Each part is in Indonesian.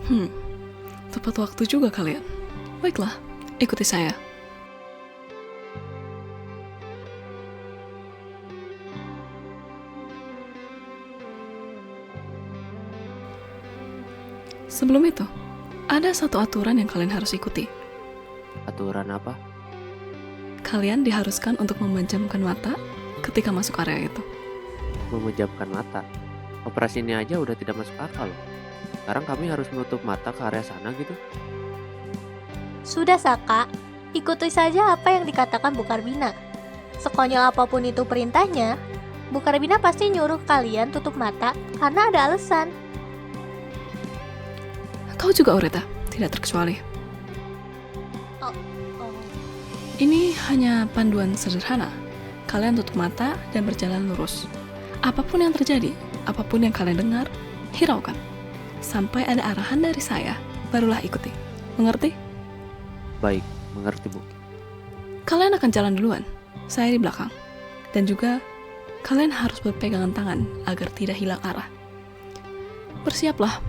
Hmm, tepat waktu juga kalian. Baiklah, ikuti saya. Sebelum itu, ada satu aturan yang kalian harus ikuti. Aturan apa? Kalian diharuskan untuk memejamkan mata ketika masuk area itu. Memejamkan mata. Operasi ini aja udah tidak masuk akal loh. Sekarang kami harus menutup mata ke area sana gitu. Sudah Saka, ikuti saja apa yang dikatakan Bu Karbina. Sekonyol apapun itu perintahnya, Bu Karbina pasti nyuruh kalian tutup mata karena ada alasan. Kau juga, Aureta, tidak terkecuali. Oh. Ini hanya panduan sederhana. Kalian tutup mata dan berjalan lurus. Apapun yang terjadi, apapun yang kalian dengar, hiraukan. Sampai ada arahan dari saya, barulah ikuti. Mengerti? Baik, mengerti Bu. Kalian akan jalan duluan, saya di belakang. Dan juga, kalian harus berpegangan tangan agar tidak hilang arah. Bersiaplah.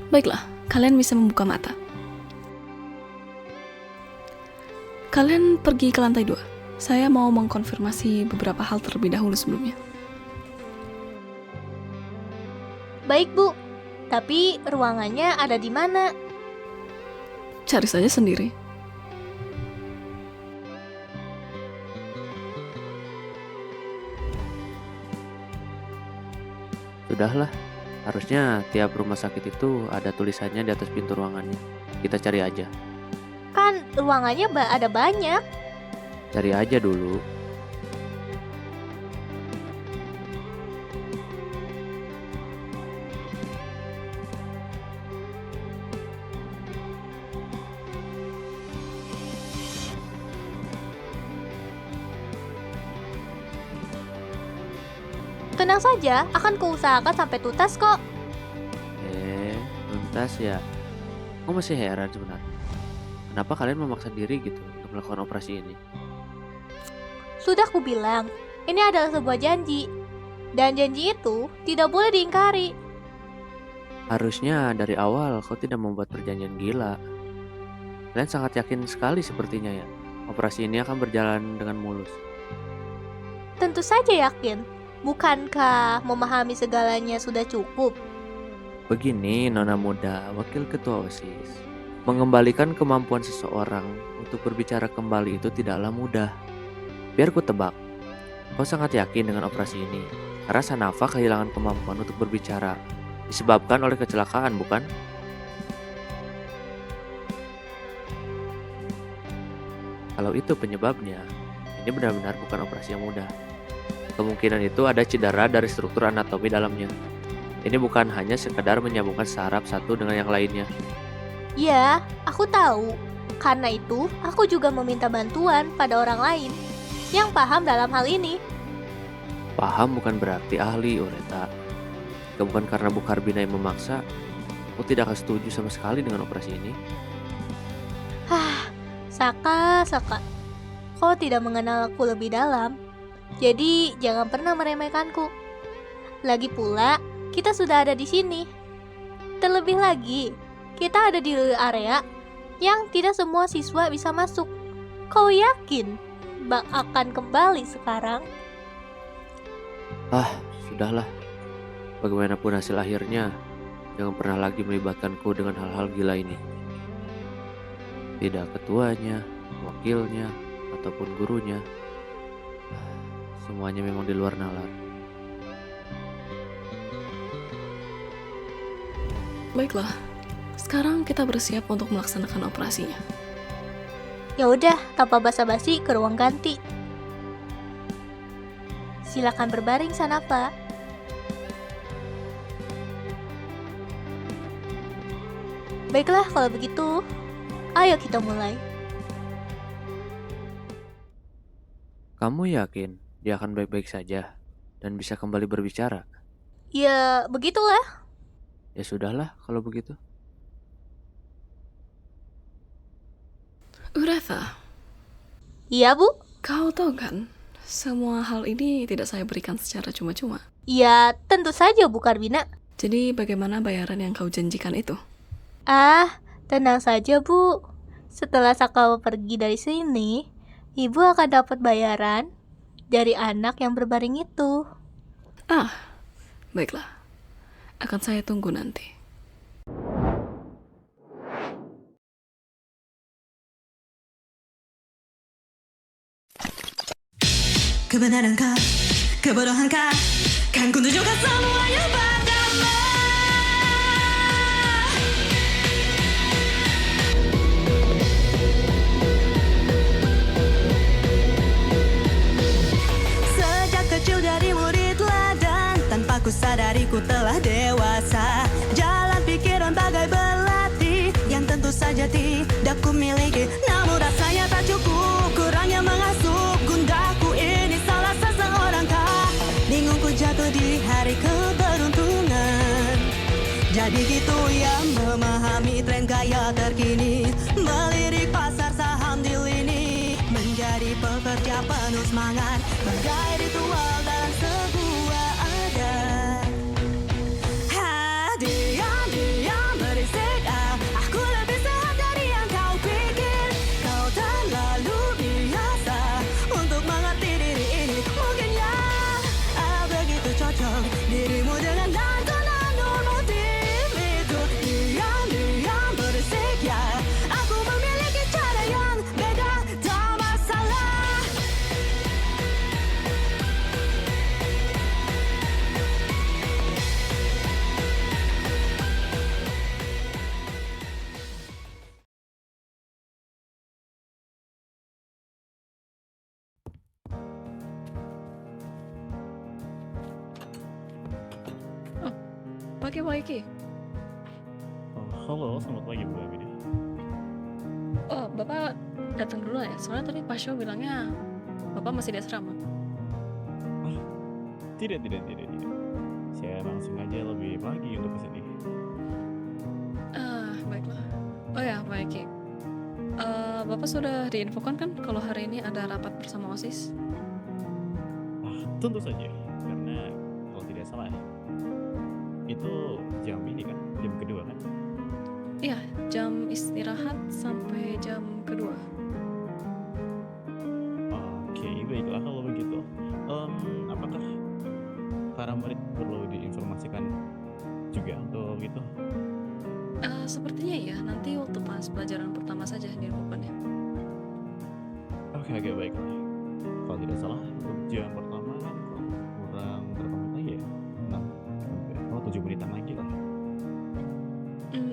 Baiklah, kalian bisa membuka mata. Kalian pergi ke lantai 2. Saya mau mengkonfirmasi beberapa hal terlebih dahulu sebelumnya. Baik Bu, tapi ruangannya ada di mana? Cari saja sendiri. Sudahlah, harusnya tiap rumah sakit itu ada tulisannya di atas pintu ruangannya. Kita cari aja. Kan ruangannya ada banyak. Cari aja dulu. Tenang saja, akan kuusahakan sampai tuntas kok. Tuntas ya. Aku masih heran sebenarnya. Kenapa kalian memaksa diri gitu untuk melakukan operasi ini? Sudah kubilang, ini adalah sebuah janji. Dan janji itu tidak boleh diingkari. Harusnya dari awal kau tidak membuat perjanjian gila. Kalian sangat yakin sekali sepertinya ya. Operasi ini akan berjalan dengan mulus. Tentu saja yakin. Bukankah memahami segalanya sudah cukup? Begini Nona muda, wakil ketua OSIS. Mengembalikan kemampuan seseorang untuk berbicara kembali itu tidaklah mudah. Biar ku tebak, kau sangat yakin dengan operasi ini. Karena Sanafa kehilangan kemampuan untuk berbicara. Disebabkan oleh kecelakaan, bukan? Kalau itu penyebabnya, ini benar-benar bukan operasi yang mudah. Kemungkinan itu ada cedera dari struktur anatomi dalamnya. Ini bukan hanya sekedar menyambungkan saraf satu dengan yang lainnya. Ya, aku tahu. Karena itu, aku juga meminta bantuan pada orang lain yang paham dalam hal ini. Paham bukan berarti ahli, Oreta. Jika bukan karena Bu Karbina yang memaksa, aku tidak akan setuju sama sekali dengan operasi ini. Saka, kau tidak mengenal aku lebih dalam. Jadi, jangan pernah meremehkanku. Lagi pula, kita sudah ada di sini. Terlebih lagi, kita ada di area yang tidak semua siswa bisa masuk. Kau yakin Bak akan kembali sekarang? Sudahlah. Bagaimanapun hasil akhirnya, jangan pernah lagi melibatkanku dengan hal-hal gila ini. Tidak ketuanya, wakilnya, ataupun gurunya. Semuanya memang di luar nalar. Baiklah, sekarang kita bersiap untuk melaksanakan operasinya. Ya udah, tanpa basa-basi ke ruang ganti. Silakan berbaring Sanafa. Baiklah kalau begitu, ayo kita mulai. Kamu yakin dia akan baik-baik saja dan bisa kembali berbicara? Ya, begitulah. Ya sudahlah kalau begitu. Uratha, Iya, Bu. kau tahu kan, semua hal ini tidak saya berikan secara cuma-cuma. Ya, tentu saja Bu Karvina. Jadi bagaimana bayaran yang kau janjikan itu? Ah, tenang saja Bu. Setelah Sakawa pergi dari sini, Ibu akan dapat bayaran dari anak yang berbaring itu. Ah, baiklah. Akan saya tunggu nanti. Kebenarankah, kebodohankah, kan ku tunjukkan semuanya padamu. Sejak kecil dari murid teladan, tanpa ku sadari ku telah dewasa. Jalan pikiran bagai belati, yang tentu saja tidak ku miliki. Namun rasanya tak cukup, kurangnya mengasuh gundaku ini salah seseorang kah. Bingung ku jatuh di hari keberuntungan. Jadi gitu ya memahami tren gaya terkini, melirik pasar saham di lini, menjadi pekerja penuh semangat, bagai ritual dalam sebuah adat. Diam-diam berisik, aku lebih sehat dari yang kau pikir. Kau terlalu biasa untuk mengerti diri ini. Mungkin ya begitu cocok dirimu dengan dandanan normatif itu. Diam-diam berisik ya, aku memiliki cara yang beda, tak masalah. Pagi Waiki. Halo, selamat pagi Bu Abida. Oh, Bapak datang dulu ya. Soalnya tadi Pak Syo bilangnya Bapak masih di asrama. Tidak. Saya langsung aja lebih pagi untuk kesini. Baiklah. Oh ya, Waiki. Bapak sudah diinfokan kan kalau hari ini ada rapat bersama OSIS? Tentu saja, karena kalau tidak salah itu jam ini kan, jam kedua kan? Iya, jam istirahat sampai jam kedua. Oke, baiklah kalau begitu. Apakah para murid perlu diinformasikan juga untuk itu? Sepertinya ya, nanti waktu pas pelajaran pertama saja diinfokannya. Oke, baiklah. Kalau tidak salah untuk jam pertama kan kurang berapa menit lagi ya? 7 menitan lagi lah.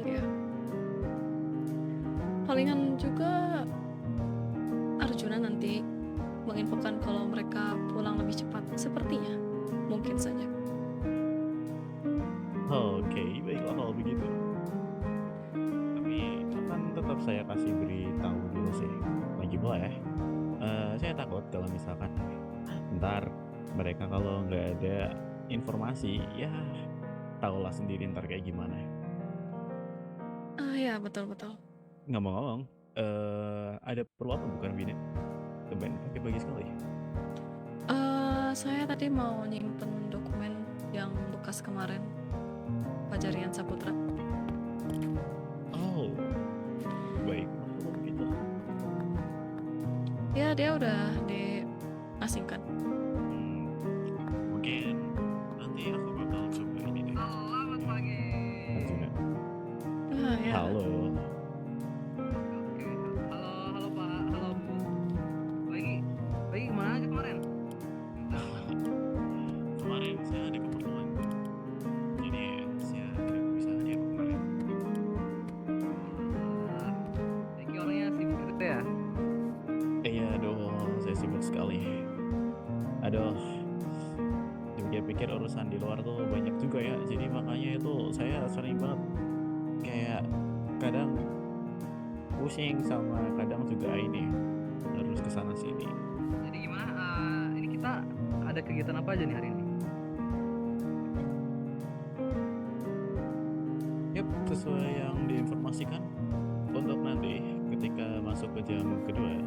Iya. Palingan juga Arjuna nanti menginfokan kalau mereka pulang lebih cepat. Sepertinya, mungkin saja. Oke, baiklah kalau begitu. Tapi akan tetap saya kasih beritahu dulu sih. Lagi pula ya, saya takut kalau misalkan ntar mereka kalau nggak ada informasi, ya tahulah sendiri ntar kayak gimana. Ya, betul. Ngomong-ngomong, ada perlu apa bukan Bina? Tumben pagi-pagi sekali. Saya tadi mau nyimpen dokumen yang bekas kemarin Pajarian Saputra. Oh, baik kalau begitu. Ya, dia udah diasingkan. Mungkin nanti aku bakal coba ini deh. Selamat pagi. Arjuna. Ya. Halo. Oke. Halo Pak, halo Bu. Pagi kemana aja kemarin? Kemarin saya ada keperluan, jadi saya tidak bisa hadir kemarin. Jadi orangnya sibuk gitu ya? Iya dong, saya sibuk sekali. Aduh, dipikir-pikir urusan di luar tuh banyak juga ya. Jadi makanya itu saya sering banget kayak kadang pusing sama kadang juga ini harus kesana sini. Jadi gimana? Ini kita ada kegiatan apa aja nih hari ini? Yap, sesuai yang diinformasikan untuk nanti ketika masuk ke jam kedua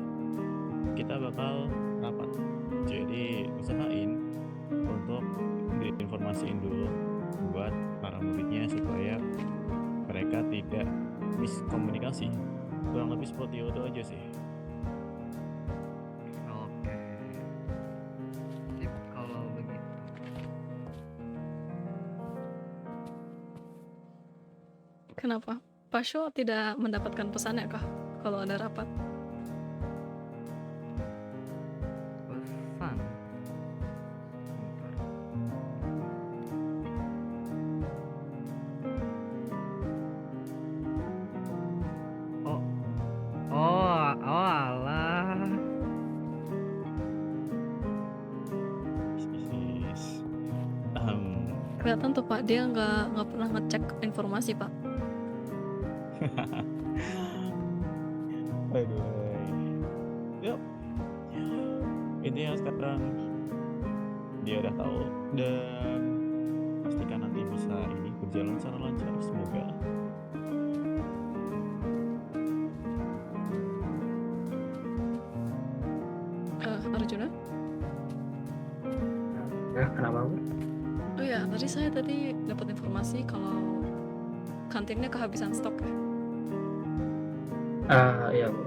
kita bakal rapat. Jadi usahain untuk diinformasiin dulu buat para muridnya supaya mereka tidak miskomunikasi. Kurang lebih seperti itu aja sih. Oke. Sip kalau begitu. Kenapa? Pak Sho tidak mendapatkan pesannya kah kalau ada rapat? Pesan. Bentar. Oh, oh alah. Is. Kelihatan tuh Pak, dia nggak pernah ngecek informasi Pak. Aduh. Yap. Intinya sekarang dia udah tahu dan pastikan nanti bisa ini berjalan secara lancar, semoga. Arjuna? Ya, kenapa Bu? Oh ya, saya tadi dapat informasi kalau kantinnya kehabisan stok ya. Iya Bu,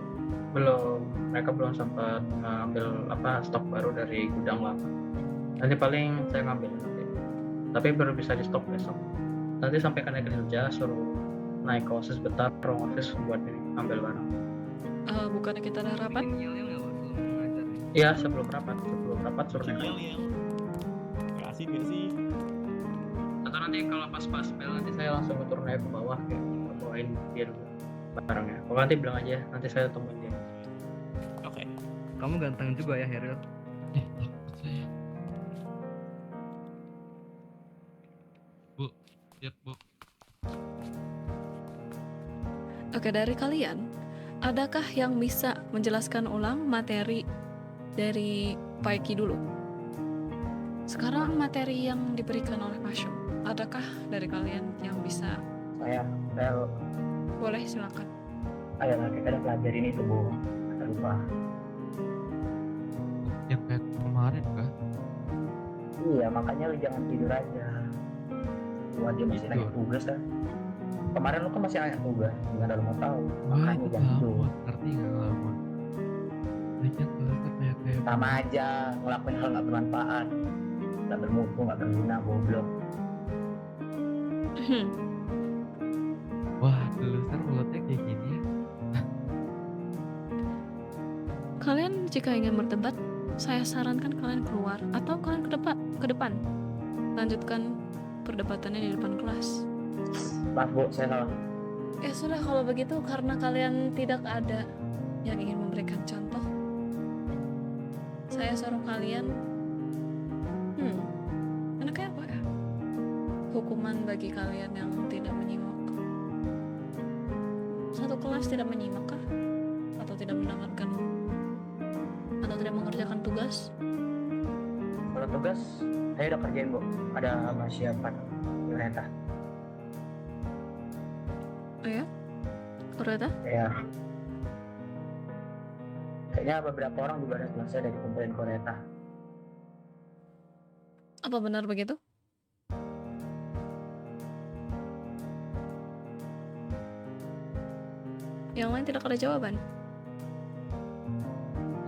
mereka belum sempat ngambil stok baru dari gudang lama. Nanti paling saya ngambil nanti, tapi baru bisa di stok besok. Nanti sampai naik kerja suruh naik ke OSIS bentar, ruang OSIS buat ini ambil barang. Bukannya kita ada rapat? Ini yel-yel nggak Pak sebelum ngajar nih? Iya, sebelum rapat suruh naik. Yel. Kasih gak sih? Atau nanti kalau pas bel nanti saya langsung turun aja ke bawah kayak bawain dia dulu barangnya. Kalau nanti bilang aja, nanti saya temuin dia. Oke. Kamu ganteng juga ya Heril. Bu, lihat Bu. Oke, dari kalian, adakah yang bisa menjelaskan ulang materi dari Paiki dulu? Sekarang materi yang diberikan oleh Pak Sho, adakah dari kalian yang bisa? Saya Boleh, silakan. kita udah pelajarin itu Bu, saya lupa. Yang kayak kemarin kah? Iya, makanya lu jangan tidur aja. Wah, dia masih Gitu. nanya tugas kan. Kemarin lu kan masih nanya tugas, gimana lu mau tahu? Wah, Makanya itu jangan tidur. ngelamun, ngerti nggak ngelamun? Banyak banget kayak Sama aja ngelakuin hal nggak bermanfaat, nggak bermutu, nggak berguna, goblok. wah, lulusan mulutnya kayak gini ya. Kalian jika ingin berdebat, saya sarankan kalian keluar atau kalian ke depan. Lanjutkan perdebatannya di depan kelas. Maaf Bu, saya salah. Ya sudah, kalau begitu karena kalian tidak ada yang ingin memberikan contoh, saya suruh kalian enaknya apa ya? Hukuman bagi kalian yang tidak menyimak. Satu kelas tidak menyimak kah? Atau tidak mendengarkan? Atau tidak mengerjakan tugas? Kalau tugas, saya udah kerjain Bu. Ada persiapan pemerintah. Oh ya? Ureta? Ya. Kayaknya beberapa orang juga ada selesai dari kumpulin Koreta. Apa benar begitu? Yang lain tidak ada jawaban.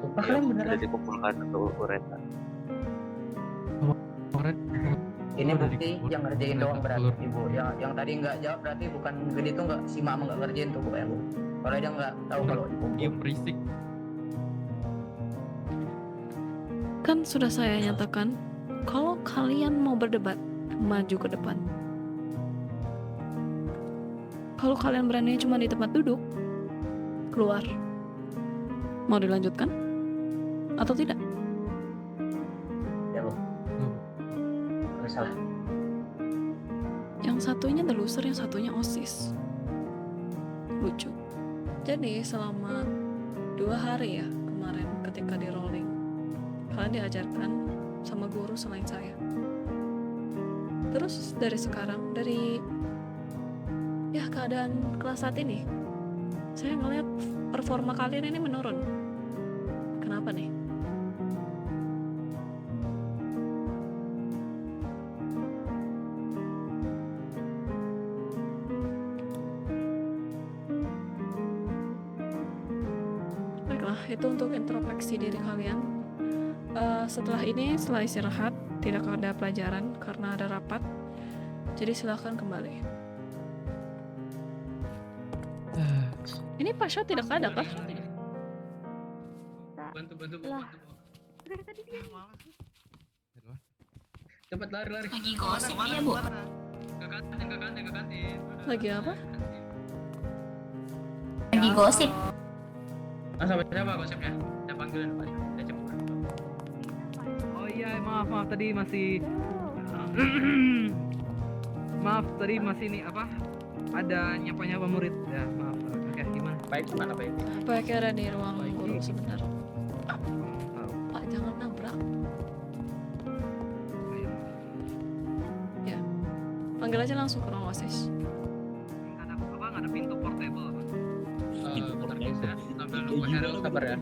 Sumpah Ya, kalian beneran. tidak dikumpulkan untuk ureta. Kemarin Ini udah bukti dikumpul- yang ngerjain ternyata doang berarti telur. Ibu. Yang tadi nggak jawab berarti bukan gede tuh nggak, si mama nggak ngerjain tuh Bu ya Bu. Kalau dia nggak tahu kalau dikumpul. Dia berisik. Kan sudah saya nyatakan, kalau kalian mau berdebat, maju ke depan. Kalau kalian berani cuma di tempat duduk, keluar. Mau dilanjutkan? Atau tidak? Ya Bu. Nggak salah. Yang satunya the loser, yang satunya OSIS. Lucu. Jadi selama 2 hari ya kemarin ketika di rolling, kalian diajarkan sama guru selain saya. Terus dari sekarang, dari ya keadaan kelas saat ini, saya ngeliat performa kalian ini menurun. Kenapa nih? itu untuk introspeksi diri kalian. Setelah ini, setelah istirahat, tidak ada pelajaran karena ada rapat. Jadi silahkan kembali. Ini Pasha tidak ada kah? Bantu Bu. Cepat lari. Lagi gosip ya, Bu. Ke kantin. Lagi apa? Lagi gosip. Sama siapa gosipnya? Saya panggilin Pak. Saya cepet. Oh iya, maaf tadi masih maaf tadi masih ini apa? Ada nyapa murid ya, maaf. Oke, gimana? Baik, mana baik? Pak ada di ruang guru sebentar. Pak, jangan nabrak. Ya, panggil aja langsung ke ruang OSIS. Nggak ada pintu portable apa? Bentar guys ya. Sambil nunggu Heril sabar ya.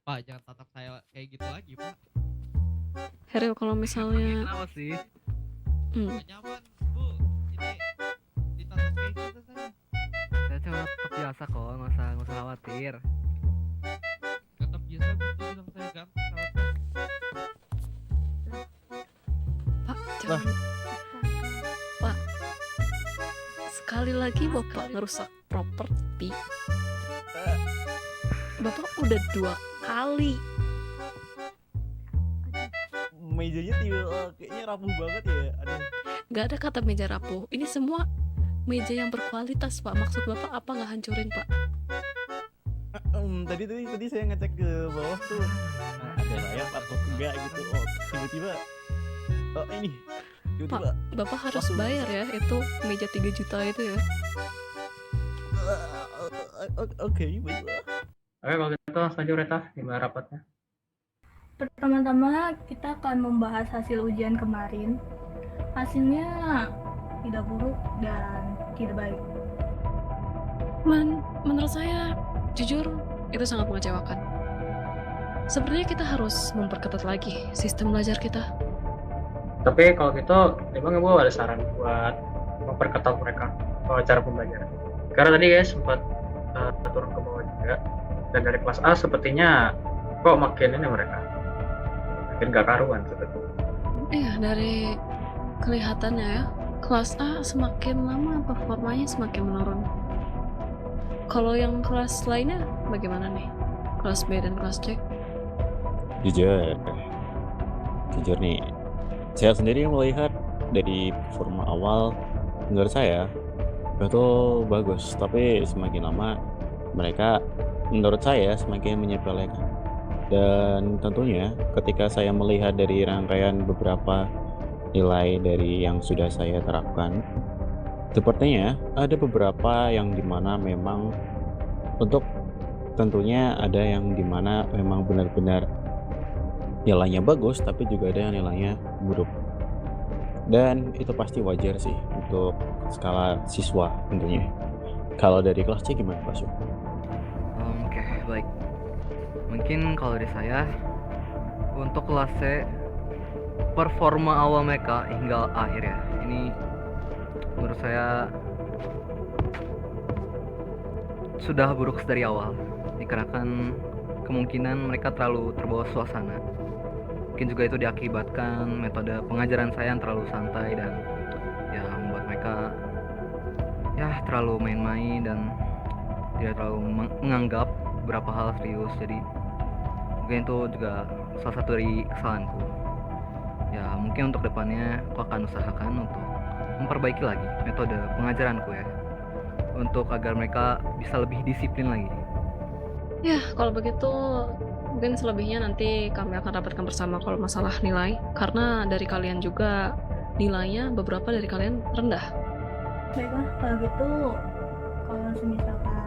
Pak, jangan tatap saya kayak gitu lagi, Pak. Heril, kalau misalnya Kenapa sih? Gak nyaman, Bu. Ini ditatap kayak gitu saya. Saya cuma tetap biasa kok, nggak usah khawatir. Tetap biasa betul bilang saya ganteng. Pak, jangan. Pak, sekali lagi Bapak ngerusak properti. Bapak udah 2 kali. Mejanya kayaknya rapuh banget ya. Aduh. Gak ada kata meja rapuh. Ini semua meja yang berkualitas, Pak. Maksud Bapak apa nggak hancurin, Pak? Tadi saya ngecek ke bawah tuh ada rayap atau enggak gitu. Oh, tiba-tiba ini. Tiba-tiba Bapak harus bayar ya, itu meja 3 juta itu ya. oke, baiklah. Oke, kalau gitu langsung aja Reta, gimana rapatnya? Pertama-tama kita akan membahas hasil ujian kemarin. Hasilnya tidak buruk dan tidak baik. Menurut saya, jujur, itu sangat mengecewakan. Sepertinya kita harus memperketat lagi sistem belajar kita. Tapi kalau gitu, emang Ibu ada saran buat memperketat mereka cara pembelajaran? Karena tadi guys sempat turun ke bawah juga, dan dari kelas A sepertinya kok makin ini mereka makin gak karuan sebetulnya. Iya, dari kelihatannya ya, kelas A semakin lama performanya semakin menurun. Kalau yang kelas lainnya bagaimana nih? Kelas B dan kelas C? Jujur nih, saya sendiri melihat dari performa awal menurut saya itu bagus, tapi semakin lama mereka menurut saya semakin menyepelekan. Dan tentunya ketika saya melihat dari rangkaian beberapa nilai dari yang sudah saya terapkan, sepertinya ada beberapa yang dimana memang untuk tentunya ada yang dimana memang benar-benar nilainya bagus, tapi juga ada yang nilainya buruk. Dan itu pasti wajar sih untuk skala siswa tentunya. Kalau dari kelas C gimana Pak Su? Oke, baik. Mungkin kalau dari saya untuk kelas C performa awal mereka hingga akhir ya. Ini menurut saya sudah buruk dari awal. Dikarenakan kemungkinan mereka terlalu terbawa suasana. Mungkin juga itu diakibatkan metode pengajaran saya yang terlalu santai dan ya membuat mereka ya terlalu main-main dan tidak terlalu menganggap beberapa hal serius. Jadi mungkin itu juga salah satu dari kesalahanku. Ya mungkin untuk depannya aku akan usahakan untuk memperbaiki lagi metode pengajaranku ya, untuk agar mereka bisa lebih disiplin lagi. Ya, kalau begitu mungkin selebihnya nanti kami akan dapatkan bersama kalau masalah nilai, karena dari kalian juga nilainya beberapa dari kalian rendah. Baiklah, kalau gitu, kalau misalkan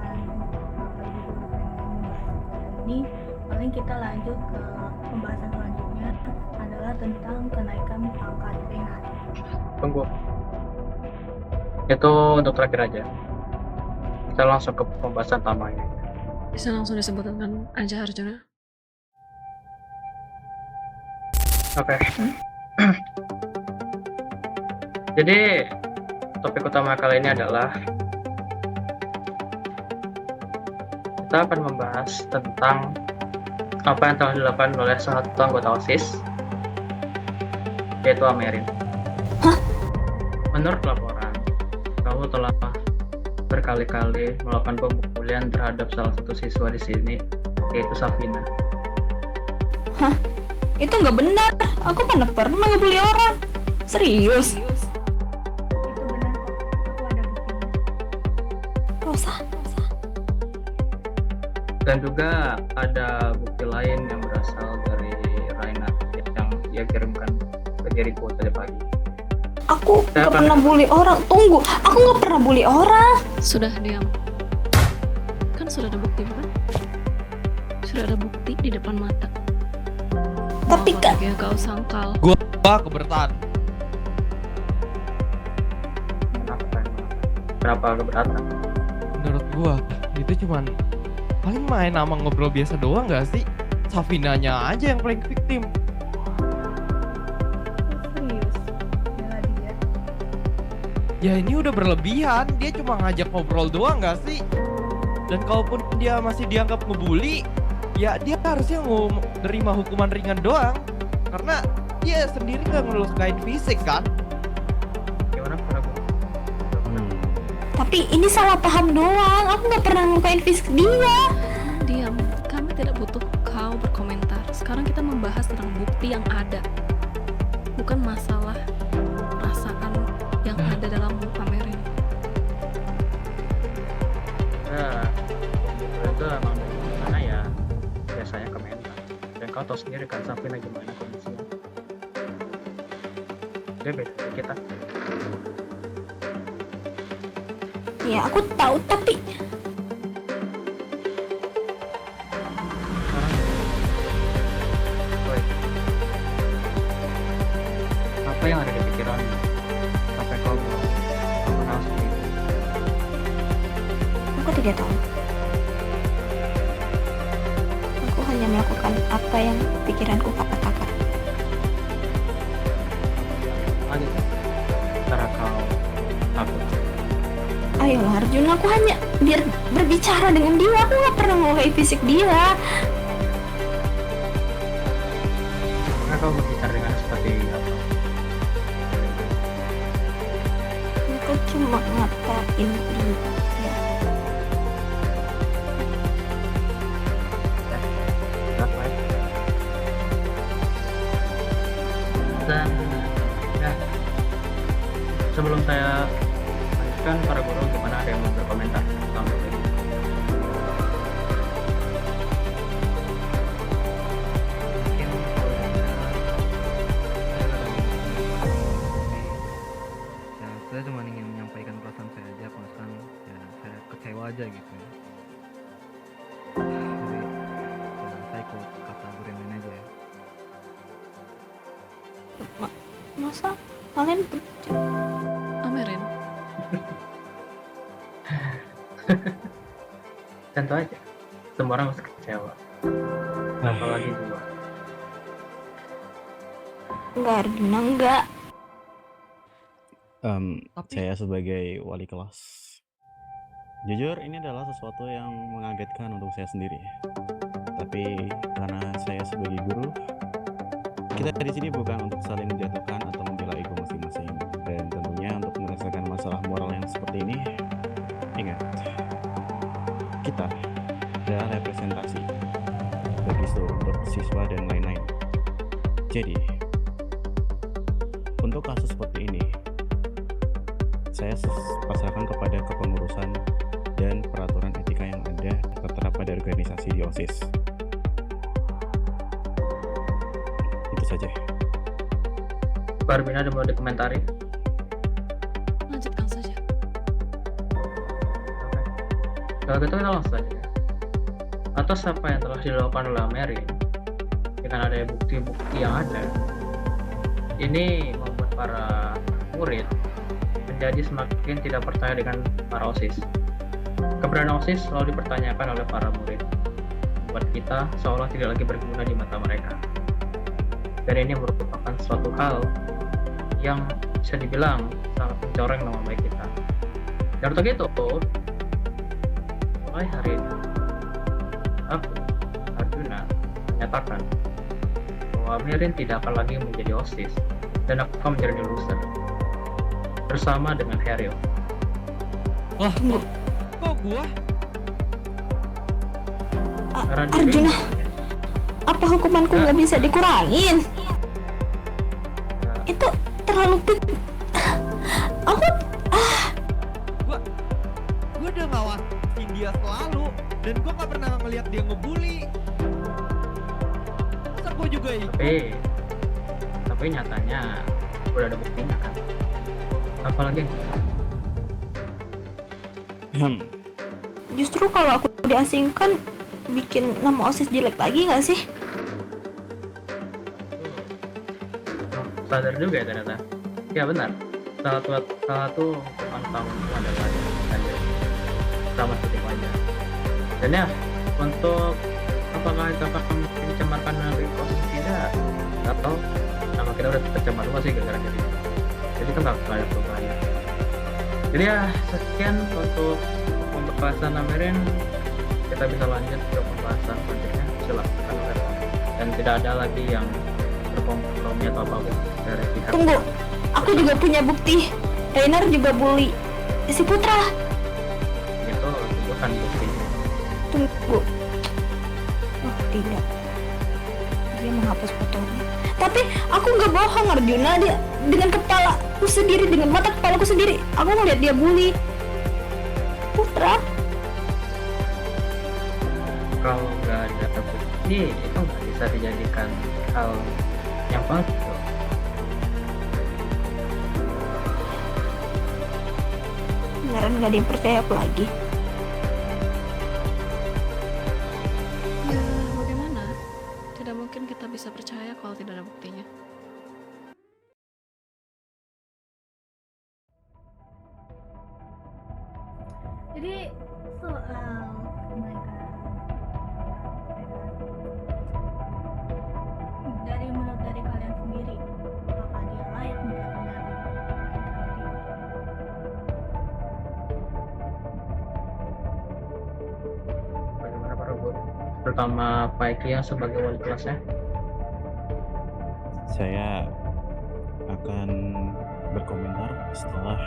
Bapak Ibu pengen membahas ini, paling kita lanjut ke pembahasan selanjutnya adalah tentang kenaikan pangkat ringan. Tunggu. Itu untuk terakhir aja. Kita langsung ke pembahasan utamanya. Bisa langsung disebutkan aja Arjuna. Oke. Jadi topik utama kali ini adalah kita akan membahas tentang apa yang telah dilakukan oleh salah satu anggota OSIS, yaitu Amerin. Menurut laporan, kamu telah berkali-kali melakukan pembulian terhadap salah satu siswa di sini, yaitu Safina. Hah? Itu nggak benar. Aku mana pernah ngebully orang. Serius? Itu benar kok. Aku ada buktinya. Rosa? Dan juga ada bukti lain yang berasal dari Raina yang dia kirimkan ke Jericho tadi pagi. Aku nggak pernah bully orang. Tunggu, aku nggak pernah bully orang. Sudah diam. Kan sudah ada bukti bukan? Sudah ada bukti di depan mata. Tapi kan Ya kau sangkal. Gua keberatan. Kenapa keberatan? Menurut gua itu cuman paling main sama ngobrol biasa doang gak sih? Safinanya aja yang paling victim. Serius? Bela dia. Ya ini udah berlebihan, dia cuma ngajak ngobrol doang gak sih? Dan kalaupun dia masih dianggap ngebully, ya dia harusnya nerima hukuman ringan doang. Karena dia sendiri gak ngelukain fisik kan? Gimana pernah tapi ini salah paham doang. Aku nggak pernah ngelukain fisik dia. Diam. Kami tidak butuh kau berkomentar. Sekarang kita membahas tentang bukti yang ada. Bukan masalah perasaan yang ada dalam pameran. Nah, itu emang dari mana ya? Biasanya komentar. Dan kau tahu sendiri kan Safina gimana kondisinya. Dia beda dari kita. Ya aku tahu, tapi Apa yang ada di pikiranmu sampai kau mengenal seperti itu? aku tidak tahu. Aku hanya melakukan apa yang pikiranku katakan. Ada cara kau takut? Ayolah Arjun, aku hanya biar berbicara dengan dia. Aku nggak pernah ngelukai fisik dia. Karena kau berbicara dengan seperti apa? Aku cuma ngatain dia. Berapa ya? Dan ya, sebelum saya lanjutkan, para guru gimana, ada yang mau berkomentar tentang ini? Ya, saya cuma ingin menyampaikan perasaan saya aja, perasaan ya saya kecewa aja gitu ya. Jadi ya, saya ikut kata guru yang lain aja ya. Masa kalian Amerin. Tentu aja, semua orang pasti kecewa. Apalagi gua. enggak Arjuna, enggak. Saya sebagai wali kelas, jujur ini adalah sesuatu yang mengagetkan untuk saya sendiri. Tapi karena saya sebagai guru, kita di sini bukan untuk saling menjatuhkan atau membela ego masing-masing. Dan tentunya untuk menyelesaikan masalah moral yang seperti ini, ingat, kita adalah representasi bagi seluruh siswa dan lain-lain. Jadi, untuk kasus seperti ini, saya pasrahkan kepada kepengurusan dan peraturan etika yang ada tertera pada organisasi di OSIS. Itu saja. Pak Arbina, ada mau dikomentari? Lanjutkan saja. Kalau gitu kita langsung saja. Atas apa yang telah dilakukan oleh Amerin, dengan adanya bukti-bukti yang ada, ini membuat para murid menjadi semakin tidak percaya dengan para OSIS. Keberadaan OSIS selalu dipertanyakan oleh para murid, membuat kita seolah tidak lagi berguna di mata mereka. Dan ini merupakan suatu hal yang bisa dibilang sangat mencoreng nama baik kita. Dan untuk itu, mulai hari ini, aku, Arjuna, menyatakan bahwa Mirin tidak akan lagi menjadi OSIS dan aku akan menjadi loser bersama dengan Heryo. Wah, kok gua? Karena Arjuna, apa hukumanku nggak bisa dikurangin? Itu terlalu aku Gua udah ngawasin dia selalu dan gua nggak pernah ngeliat dia ngebully. Masa gua juga ikut? Tapi nyatanya udah ada buktinya kan. Apalagi justru kalau aku diasingkan bikin nama OSIS jelek lagi nggak sih? sadar juga ya ternyata. Ya benar. Salah satu hukuman kamu adalah saja sama seperti wajah. Dan ya untuk apakah itu akan mencemarkan nama baik kamu tidak, atau nama kita udah tercemar semua sih gara-gara jadi. Jadi kan nggak ada perubahannya. Jadi ya sekian untuk pembahasan Mirin. Kita bisa lanjut ke pembahasan selanjutnya. Silakan Reta. Dan tidak ada lagi yang berkompromi atau apapun dari pihak. Tunggu, aku juga punya bukti. Rainer juga bully si Putra. Itu tunjukkan buktinya. Tunggu. Oh tidak, dia menghapus fotonya. Tapi aku nggak bohong Arjuna, dia dengan kepalaku sendiri, dengan mata kepalaku sendiri, aku ngeliat dia bully Putra. Kalau nggak ada bukti itu nggak bisa dijadikan hal yang palsu. Beneran nggak ada yang percaya aku lagi. Ya, bagaimana? Tidak mungkin kita bisa percaya kalau tidak ada buktinya. Jadi soal kenaikan dari menurut dari kalian sendiri, apakah dia layak mendapatkan Bagaimana para guru? Pertama Pak Eki yang sebagai wali kelasnya. Saya akan berkomentar setelah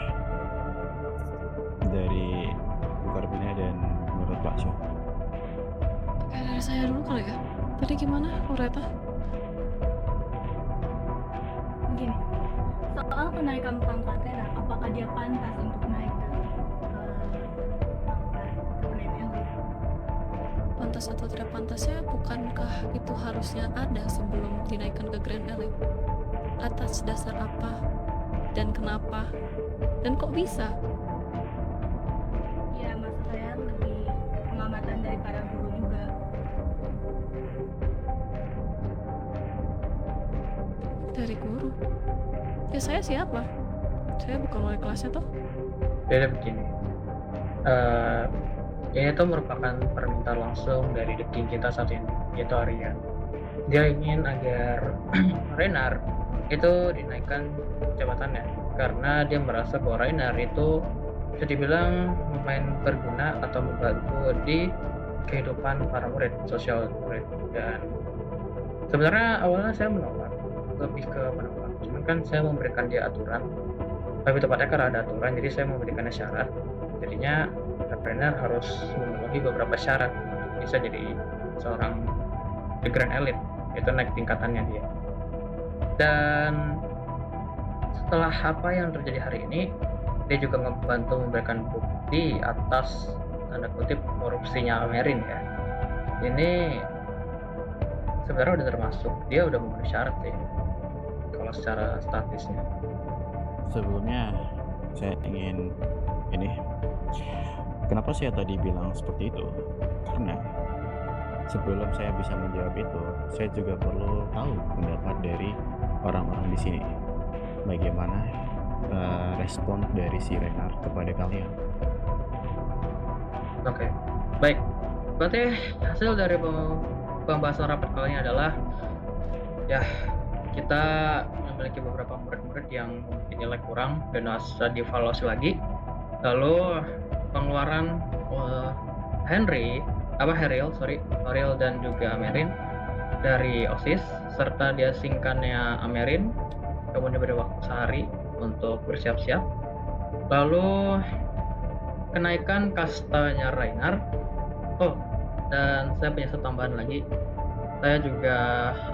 dari Bu Karbina dan menurut Pak Syah. Kayak dari saya dulu kali ya. Tadi gimana, Loreta? Gini, soal kenaikan pangkat Tera, apakah dia pantas untuk naik ke Grand Elite? Pantas atau tidak pantasnya, bukankah itu harusnya ada sebelum dinaikkan ke Grand Elite? Atas dasar apa dan kenapa dan kok bisa? Ya, maksud saya lebih pengamatan dari para guru juga. Dari guru? Ya saya siapa? Saya bukan wali kelasnya toh. Jadi begini, ini itu merupakan permintaan langsung dari the king kita saat ini, yaitu Arya. Dia ingin agar Renar itu dinaikkan jabatannya karena dia merasa bahwa Renar itu bisa dibilang lumayan berguna atau membantu di kehidupan para murid, sosial murid. Dan sebenarnya awalnya saya menolak, lebih ke menolak, cuman kan saya memberikan dia aturan, lebih tepatnya karena ada aturan, jadi saya memberikannya syarat. Jadinya Renar harus memenuhi beberapa syarat untuk bisa jadi seorang The Grand Elite, itu naik tingkatannya dia. Dan setelah apa yang terjadi hari ini, dia juga membantu memberikan bukti atas tanda kutip korupsinya Mirin ya. Ini sebenarnya udah termasuk, dia udah memenuhi syarat sih kalau secara statisnya. Sebelumnya saya ingin kenapa saya tadi bilang seperti itu? Karena sebelum saya bisa menjawab itu, saya juga perlu tahu pendapat dari orang-orang di sini. Bagaimana respon dari si Renar kepada kalian? Oke, baik. Berarti hasil dari pembahasan rapat kali ini adalah ya kita memiliki beberapa murid-murid yang dinilai kurang dan harus dievaluasi lagi. Lalu pengeluaran Haril dan juga Amerin dari OSIS, serta diasingkannya Amerin, kemudian diberi waktu sehari untuk bersiap-siap. Lalu kenaikan kastanya Rainer. Oh, dan saya punya satu tambahan lagi. Saya juga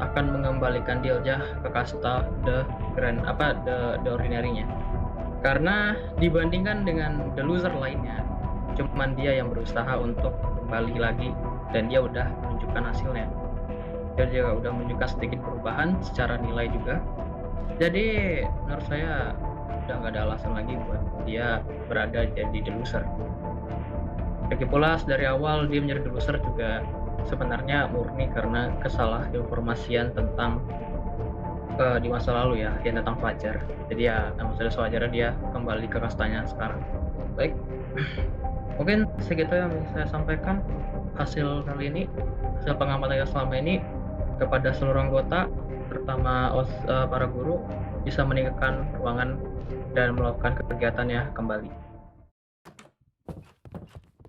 akan mengembalikan Diljah ke kasta the ordinary-nya. Karena dibandingkan dengan the loser lainnya, cuman dia yang berusaha untuk kembali lagi dan dia udah menunjukkan hasilnya. Dia juga udah menunjukkan sedikit perubahan secara nilai juga. Jadi menurut saya udah nggak ada alasan lagi buat dia berada jadi the loser. Lagi pula dari awal dia menjadi the loser juga sebenarnya murni karena informasian tentang di masa lalu ya, yang tentang Fajar. Jadi ya memang sudah sewajarnya dia kembali ke kastanya sekarang. Baik, mungkin segitu yang bisa saya sampaikan hasil kali ini, hasil pengamatan selama ini kepada seluruh anggota, terutama para guru, bisa meningkatkan ruangan dan melakukan kegiatannya kembali.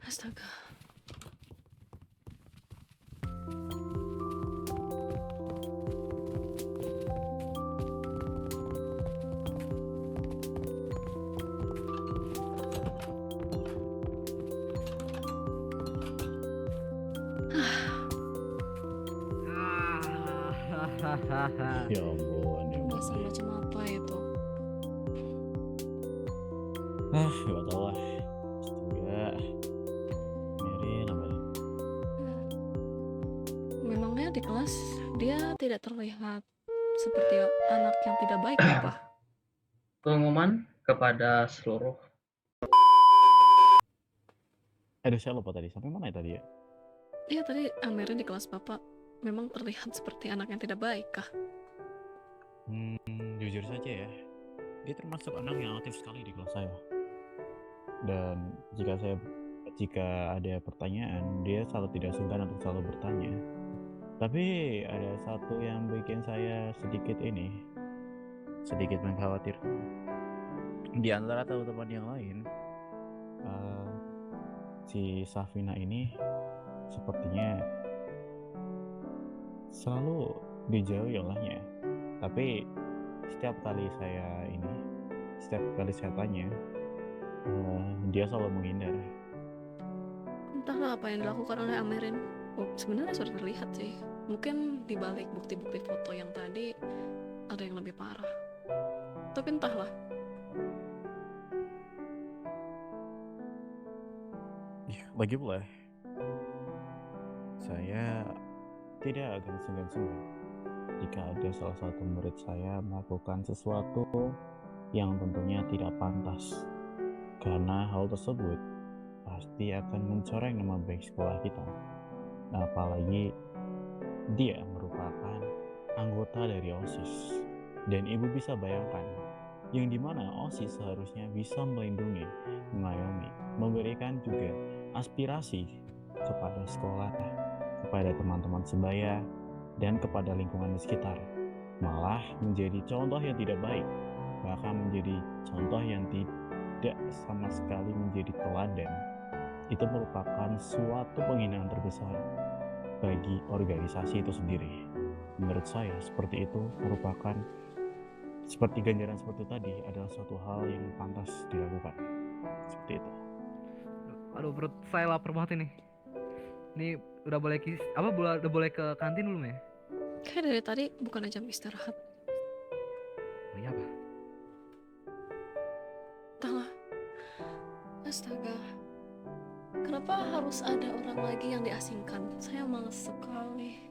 Astaga. Ya ampun, ya ampun. Bahasa macam apa itu? Gak tau lah. Astaga. Mirin apa nih? Memangnya di kelas dia tidak terlihat seperti anak yang tidak baik apa? Pengumuman kepada seluruh. Aduh, saya lupa tadi. Sampai mana ya tadi ya? Iya, tadi Amerin di kelas Bapak memang terlihat seperti anak yang tidak baik kah? Jujur saja ya, dia termasuk anak yang aktif sekali di kelas saya. Dan jika ada pertanyaan, dia selalu tidak sungkan untuk selalu bertanya. Tapi ada satu yang bikin saya sedikit mengkhawatirkan. Di antara teman-teman yang lain, si Safina ini sepertinya selalu dijauhi olehnya. Tapi setiap kali saya tanya, dia selalu menghindar. Entahlah apa yang dilakukan oleh Amerin. Sebenarnya sudah terlihat sih. Mungkin di balik bukti-bukti foto yang tadi ada yang lebih parah. Tapi entahlah. Lagi pula, saya tidak akan segan-segan jika ada salah satu murid saya melakukan sesuatu yang tentunya tidak pantas, karena hal tersebut pasti akan mencoreng nama baik sekolah kita. Apalagi dia merupakan anggota dari OSIS, dan ibu bisa bayangkan yang dimana OSIS seharusnya bisa melindungi, mengayomi, memberikan juga aspirasi kepada sekolah, kepada teman-teman sebaya, dan kepada lingkungan di sekitar. Malah menjadi contoh yang tidak baik, bahkan menjadi contoh yang tidak sama sekali menjadi teladan. Itu merupakan suatu penghinaan terbesar bagi organisasi itu sendiri. Menurut saya seperti itu merupakan seperti ganjaran seperti tadi adalah suatu hal yang pantas dilakukan. Seperti itu. Aduh, perut saya lapar banget ini. Ini udah boleh ke kantin belum ya? Kayak dari tadi bukan jam istirahat. Oh iya apa? Entahlah. Astaga. Kenapa harus ada orang lagi yang diasingkan? Saya malas sekali.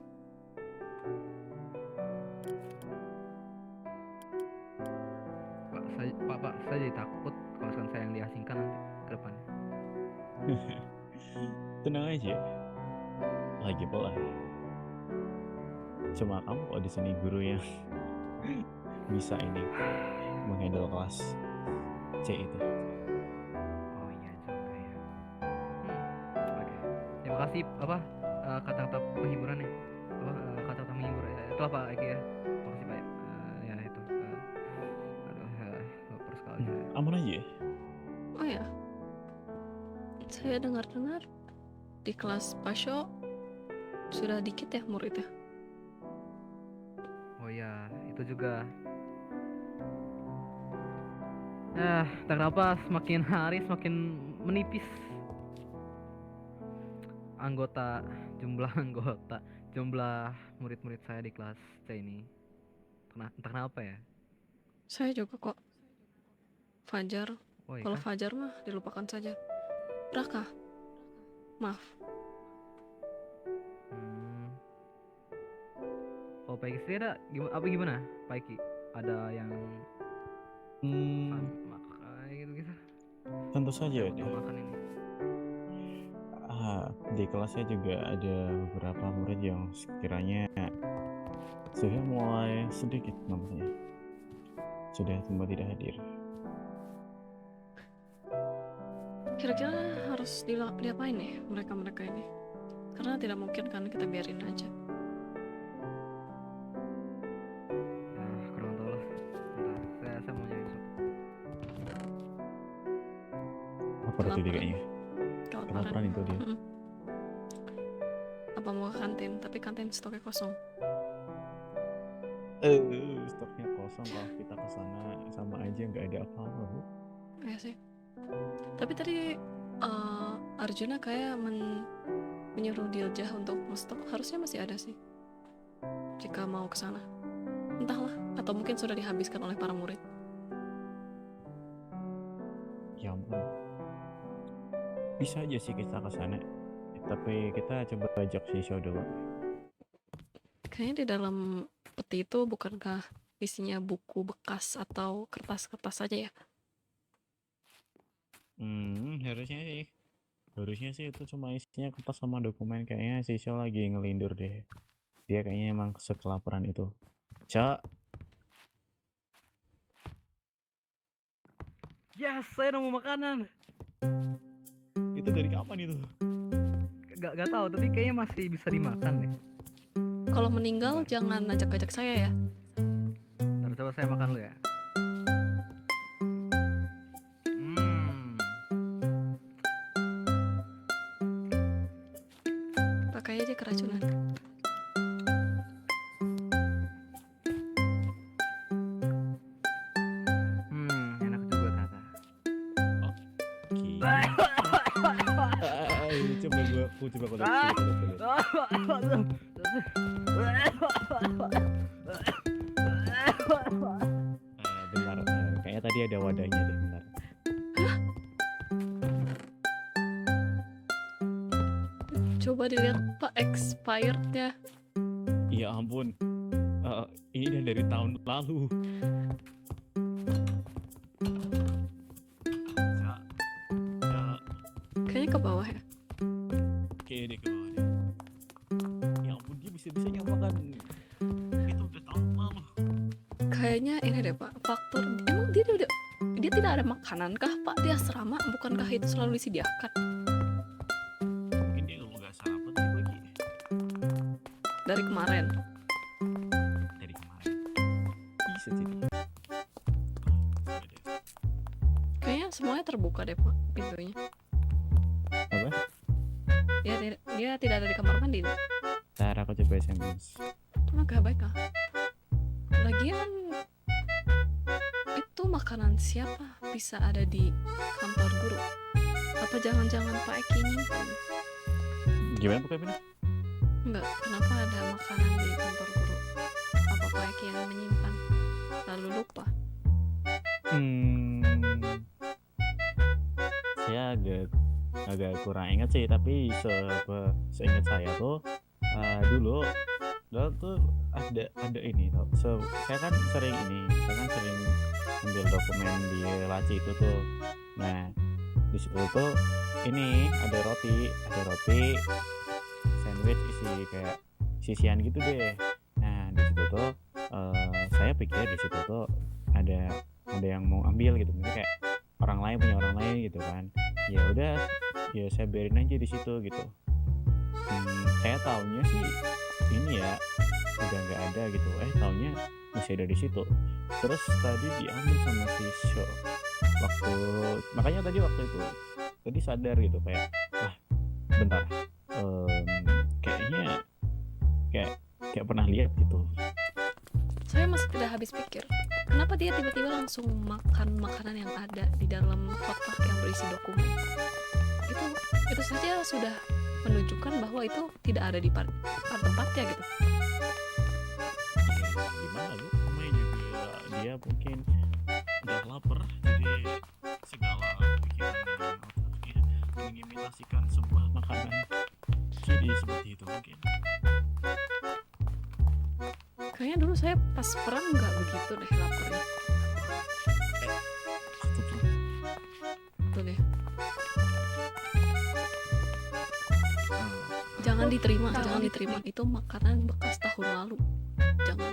Pak, saya jadi takut kalau misalkan saya yang diasingkan nanti ke depannya. Tenang aja. Lagi pula, cuma kamu kok di sini guru yang bisa ini menghandle kelas C itu. Oh iya juga ya. Oke. Terima kasih kata-kata penghiburan ya. Kata-kata menghibur ya. Itulah Pak Eki ya. Terima kasih Pak ya. aman aja. Oh ya, saya dengar-dengar di kelas Pasho sudah dikit ya muridnya. Oh ya, itu juga. Tak kenapa semakin hari semakin menipis jumlah murid-murid saya di kelas C ini. Entah kenapa ya. Saya juga kok. Fajar. Oh iya Kalau kah? Fajar mah dilupakan saja. Raka, maaf. Kalau Pak Iki sendiri ada gimana? Pak Iki ada yang kayak gitu-gitu? Tentu saja ada. Makan ini. Di kelasnya juga ada beberapa murid yang sekiranya sudah mulai sedikit namanya sudah sempat tidak hadir. Kira-kira harus diapain nih mereka-mereka ini? Karena tidak mungkin kan kita biarin aja. Kurang tahu lah. Bentar, saya mau nyari sesuatu. Apa tadi kayaknya? Kelaparan itu dia. Apa mau ke kantin? Tapi kantin stoknya kosong. Stoknya kosong, kalau kita kesana sama aja nggak ada apa-apa, Bu. Iya sih. Tapi tadi Arjuna kayak menyuruh Diljah untuk ngestok, harusnya masih ada sih. Jika mau ke sana. Entahlah, atau mungkin sudah dihabiskan oleh para murid. Ya ampun. Bisa aja sih kita ke sana. Tapi kita coba ajak si Sho dulu. Kayaknya di dalam peti itu bukankah isinya buku bekas atau kertas-kertas saja ya? Harusnya sih itu cuma isinya kertas sama dokumen. Kayaknya si Sho lagi ngelindur deh. Dia kayaknya emang sekelaparan itu. Sho. Yes, saya nemu makanan. Itu dari kapan itu? Gak tahu, tapi kayaknya masih bisa dimakan deh. Kalau meninggal jangan ajak-ajak saya ya. Ntar coba saya makan dulu ya. Pakai aja keracunan. Enak juga ternyata. Coba aku lihat. Bentar, kayaknya tadi ada wadahnya deh, bentar. Coba dilihat Pak expirednya. Ya ampun, ini dari tahun lalu. Kayaknya ke bawah ya. Kayaknya dia ke bawah deh. Ya ampun, dia bisa-bisanya makan. Itu udah tahun lalu. Kayaknya ini deh Pak, faktor emang dia tidak ada makanan kah Pak di asrama? Bukankah itu selalu disediakan? Mungkin dia nggak sarapan tadi pagi. Dari kemarin. Bisa sih. Kayaknya semuanya terbuka deh Pak pintunya. Apa? Dia tidak ada di kamar mandi. Ntar aku coba SMS. Cuma gak baik kah? Lagian itu makanan siapa bisa ada di kantor guru? Apa jangan-jangan Pak Eki nyimpan? Gimana Pak Eki? Enggak, kenapa ada makanan di kantor guru? Apa Pak Eki yang menyimpan? Lalu lupa? Saya agak kurang ingat sih, tapi seingat saya tuh dulu tuh ada ini tau. Saya kan sering ambil dokumen di laci itu tuh. Nah di situ tuh ini ada roti sandwich isi kayak sisian gitu deh. Nah di situ tuh saya pikir di situ tuh ada yang mau ambil gitu, mungkin kayak orang lain punya orang lain gitu kan. Ya udah, ya saya biarin aja di situ gitu. Saya taunya sih ini ya udah nggak ada gitu. Taunya masih ada di situ. Terus tadi diambil sama si Sho. waktu makanya waktu itu tadi sadar gitu kayak bentar, kayaknya kayak pernah lihat gitu. Saya masih tidak habis pikir, kenapa dia tiba-tiba langsung makan makanan yang ada di dalam kotak yang berisi dokumen. Itu saja sudah menunjukkan bahwa itu tidak ada di tempatnya gitu. Ya, gimana lu? Namanya juga dia mungkin udah lapar, jadi segala pikirannya dan otaknya mengimitasikan sebuah makanan. Jadi seperti itu mungkin. Kayaknya dulu saya pas perang nggak begitu deh laparnya. Tuh deh. Jangan diterima. Itu makanan bekas tahun lalu. Jangan.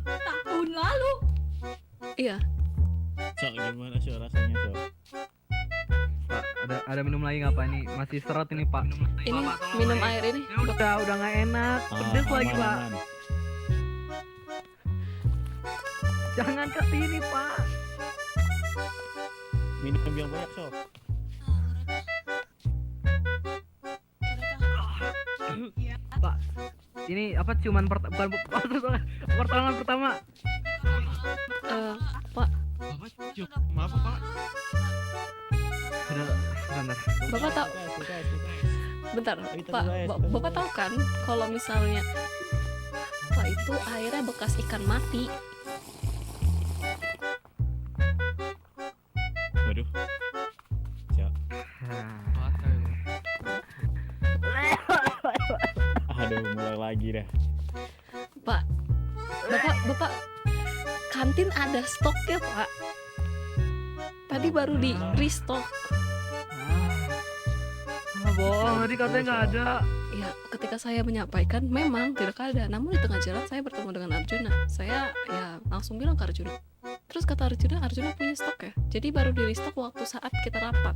Tahun lalu. Iya. Cok, gimana sih rasanya, Cok? Pak, ada minum lagi nggak Pak? Ini masih seret ini Pak. Ini minum air ini. Ini udah nggak enak, pedes lagi Pak. Aman. Jangan kesini Pak. Minum yang banyak, Cok. Pak, ini apa ciuman bukan pertolongan pertama. Pak. Bapak cium apa Pak? Bentar. Bapak tahu? Bentar, Pak. Bapak tahu kan kalau misalnya Pak itu airnya bekas ikan mati. Waduh. Cok. Aduh, mulai lagi dah. Pak, Bapak kantin ada stoknya Pak. Tadi baru di restock. Bohong, tadi katanya nggak ada. Ya, ketika saya menyampaikan memang tidak ada. Namun di tengah jalan saya bertemu dengan Arjuna. Saya ya langsung bilang ke Arjuna. Terus kata Arjuna punya stok ya. Jadi baru di restock waktu saat kita rapat.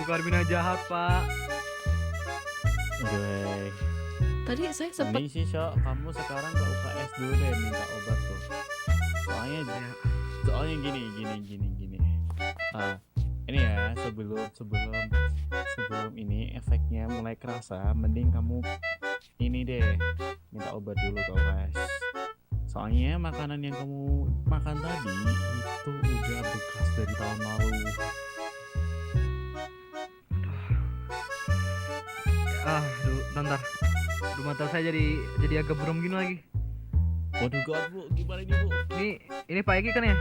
Bukan Arbina jahat Pak. Aduh. Tadi saya sempat. Mending sih, Cok, kamu sekarang ke UKS dulu deh minta obat tuh. Soalnya gini. Ini ya, sebelum ini efeknya mulai kerasa, mending kamu ini deh minta obat dulu ke UKS. Soalnya makanan yang kamu makan tadi itu udah bekas dari tahun lalu. Bentar. Aduh, mata saya jadi agak buram gini lagi. Waduh, God, Bu, gimana ini, Bu? Ini Pak Eki kan ya?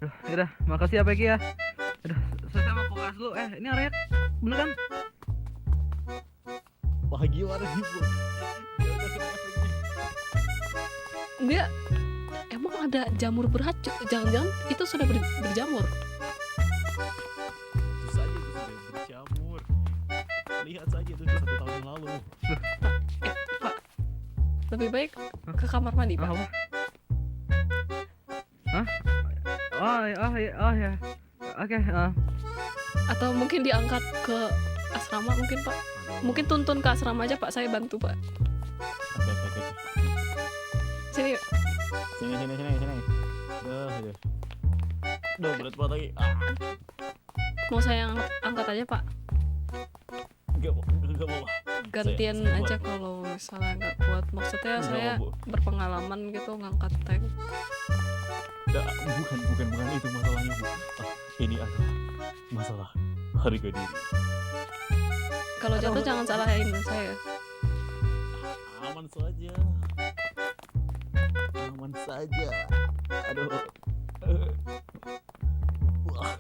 Aduh, yaudah, makasih ya Pak Eki ya. Aduh, saya mau fokus dulu. Ini area bener kan? Wah, gimana nih, Bu? Dia udah kena efeknya. Enggak. Emang ada jamur beracun? Jangan-jangan itu sudah berjamur. Itu saja itu sudah berjamur. Lihat saja itu udah 1 tahun yang lalu. Pak, lebih baik ke kamar mandi Pak. Hah? Oh ya. Oke. Atau mungkin diangkat ke asrama mungkin Pak. Mungkin tuntun ke asrama aja Pak, saya bantu Pak. Oke. Sini. Sini. Duh, berat banget lagi. Mau saya angkat aja Pak. Enggak mau. Gantian aja kalau misalnya nggak kuat. Maksudnya saya berpengalaman gitu ngangkat tank. Bukan itu masalahnya, Bu. Ini adalah masalah harga diri. Kalau jatuh jangan salahin saya. Aman saja. Aduh. Wah,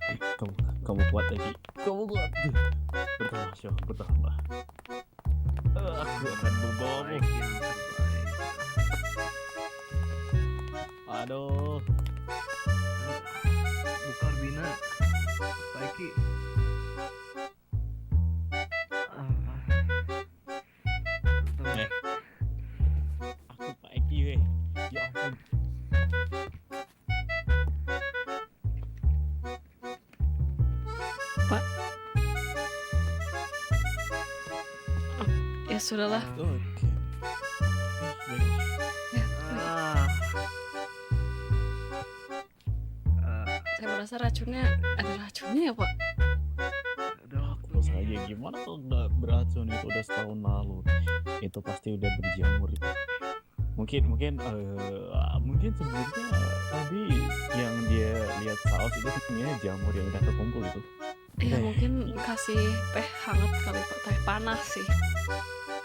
kamu kuat lagi. Kamu kuat. Bertambah, Syah, bertambah. Aku akan membawamu. Aduh. Buka Arbina. Pak Eki. Aku Pak Eki, weh. Ya ampun. Pak. Ya sudahlah. Oke. Baiklah. Ya. rasa racunnya ada racunnya ya, Pak? Aduh, terus aja gimana kalau nggak beracun, itu udah setahun lalu. Itu pasti udah berjamur itu. Mungkin sebelumnya tadi yang dia lihat saus itu sebenarnya jamur yang udah kekumpul itu. Iya, Udah ya? mungkin kasih teh hangat kali, Pak. Teh panas sih.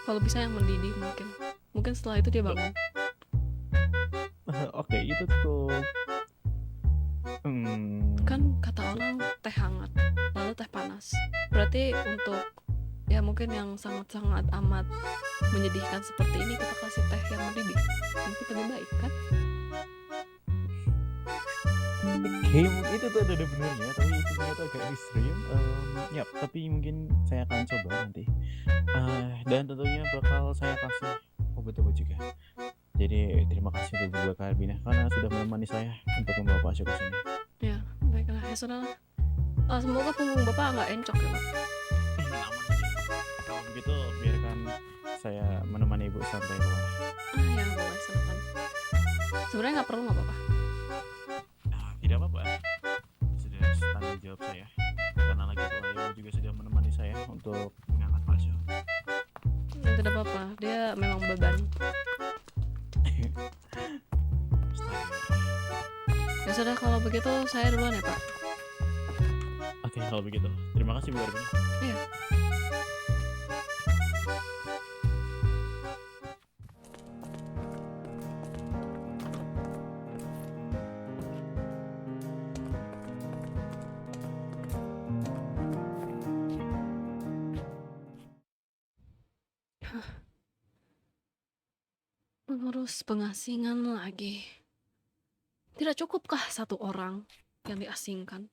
Kalau bisa yang mendidih mungkin. Mungkin setelah itu dia bangun. Oke, itu tuh. Kan kata orang teh hangat, lalu teh panas. Berarti untuk ya mungkin yang sangat-sangat amat menyedihkan seperti ini kita kasih teh yang mendidih. Mungkin lebih baik kan? Game itu tuh ada benernya, tapi itu ternyata agak ekstrim. Ya, tapi mungkin saya akan coba nanti. Dan tentunya bakal saya kasih obat-obat juga. Jadi terima kasih untuk juga Kak Arbina karena sudah menemani saya untuk membawa Pak Syuk ke sini. Ya, baiklah. Ya sudah lah. Semoga punggung Bapak nggak encok ya, Pak. Aman aja. Kalau begitu biarkan saya menemani Ibu sampai rumah. Ya boleh, silakan. Sebenarnya nggak perlu, nggak apa-apa. Tidak apa-apa. Sudah tanggung jawab saya. Karena lagi pula Ibu juga sudah menemani saya untuk mengangkat Pak Syuk. Tidak apa-apa, dia memang beban. Ya sudah, kalau begitu saya duluan ya, Pak. Oke, kalau begitu. Terima kasih Bu Arbina. Iya. Mengurus pengasingan lagi. Tidak cukupkah satu orang yang diasingkan?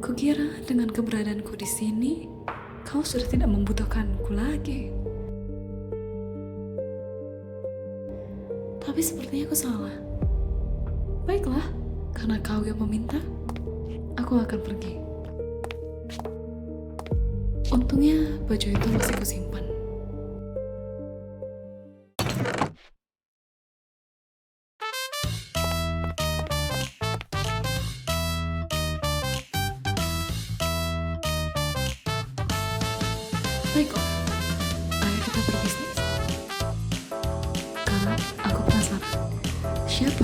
Kukira dengan keberadaanku di sini, kau sudah tidak membutuhkanku lagi. Tapi sepertinya aku salah. Baiklah, karena kau yang meminta, aku akan pergi. Untungnya baju itu masih kusimpan. Baiklah, ayo kita berbisnis. Karena aku penasaran, siapa